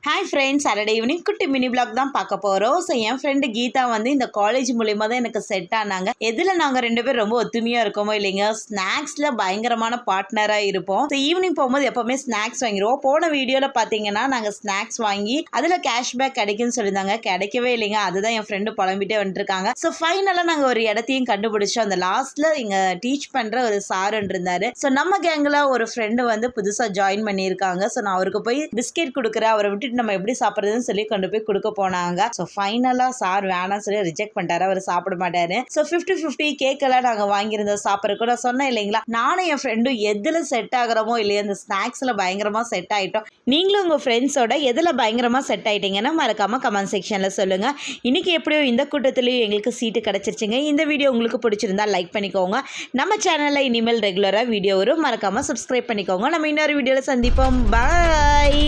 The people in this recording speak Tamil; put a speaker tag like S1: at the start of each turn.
S1: ஹாய் ஃப்ரெண்ட்ஸ், சாட்டர்டே ஈவினிங் குட்டி மினி பிளாக் தான் பார்க்க போகிறோம். ஸோ என் ஃப்ரெண்டு கீதா வந்து இந்த காலேஜ் மூலியமாக தான் எனக்கு செட் ஆனாங்க. எதில் நாங்கள் ரெண்டு பேரும் ரொம்ப ஒத்துமையாக இருக்கோமோ இல்லைங்க, ஸ்நாக்ஸில் பயங்கரமான பார்ட்னராக இருப்போம். ஸோ ஈவினிங் போகும்போது எப்போவுமே ஸ்நாக்ஸ் வாங்கிடுவோம். போன வீடியோவில் பார்த்தீங்கன்னா நாங்கள் ஸ்நாக்ஸ் வாங்கி அதில் கேஷ்பேக் கிடைக்குன்னு சொல்லியிருந்தாங்க. கிடைக்கவே இல்லைங்க. அதுதான் என் ஃப்ரெண்டு புலம்பிட்டே வந்துட்டுருக்காங்க. ஸோ ஃபைனலாக நாங்கள் ஒரு இடத்தையும் கண்டுபிடிச்சோம். அந்த லாஸ்ட்டில் இங்கே டீச் பண்ணுற ஒரு சாருன்னு இருந்தார். ஸோ நம்ம கேங்கில் ஒரு ஃப்ரெண்டு வந்து புதுசாக ஜாயின் பண்ணியிருக்காங்க. ஸோ நான் அவருக்கு போய் பிஸ்கெட் கொடுக்குறேன், அவரை விட்டு நம்ம எப்படி சாப்பிட்றதுன்னு சொல்லி கொண்டு போய் கொடுக்க போனாங்க. ஸோ ஃபைனலாக சார் வேணாம்னு சொல்லி ரிஜெக்ட் பண்ணிட்டாரு. அவர் சாப்பிட மாட்டாரு. ஸோ 50-50 கேக்கெல்லாம் நாங்கள் வாங்கியிருந்தோம் சாப்பிட்ற கூட. சொன்னேன் இல்லைங்களா, நானும் என் ஃப்ரெண்டும் எதில் செட் ஆகிறோமோ இல்லையா, இந்த ஸ்நாக்ஸில் பயங்கரமாக செட் ஆகிட்டோம். நீங்களும் உங்கள் ஃப்ரெண்ட்ஸோட எதில் பயங்கரமாக செட் ஆகிட்டீங்கன்னா மறக்காமல் கமெண்ட் செக்ஷனில் சொல்லுங்கள். இன்றைக்கி எப்படியோ இந்த கூட்டத்துலேயும் எங்களுக்கு சீட்டு கிடச்சிருச்சுங்க. இந்த வீடியோ உங்களுக்கு பிடிச்சிருந்தா லைக் பண்ணிக்கோங்க. நம்ம சேனலில் இனிமேல் ரெகுலராக வீடியோ வரும். மறக்காமல் சப்ஸ்கிரைப் பண்ணிக்கோங்க. நம்ம இன்னொரு வீடியோவில் சந்திப்போம். பாய்.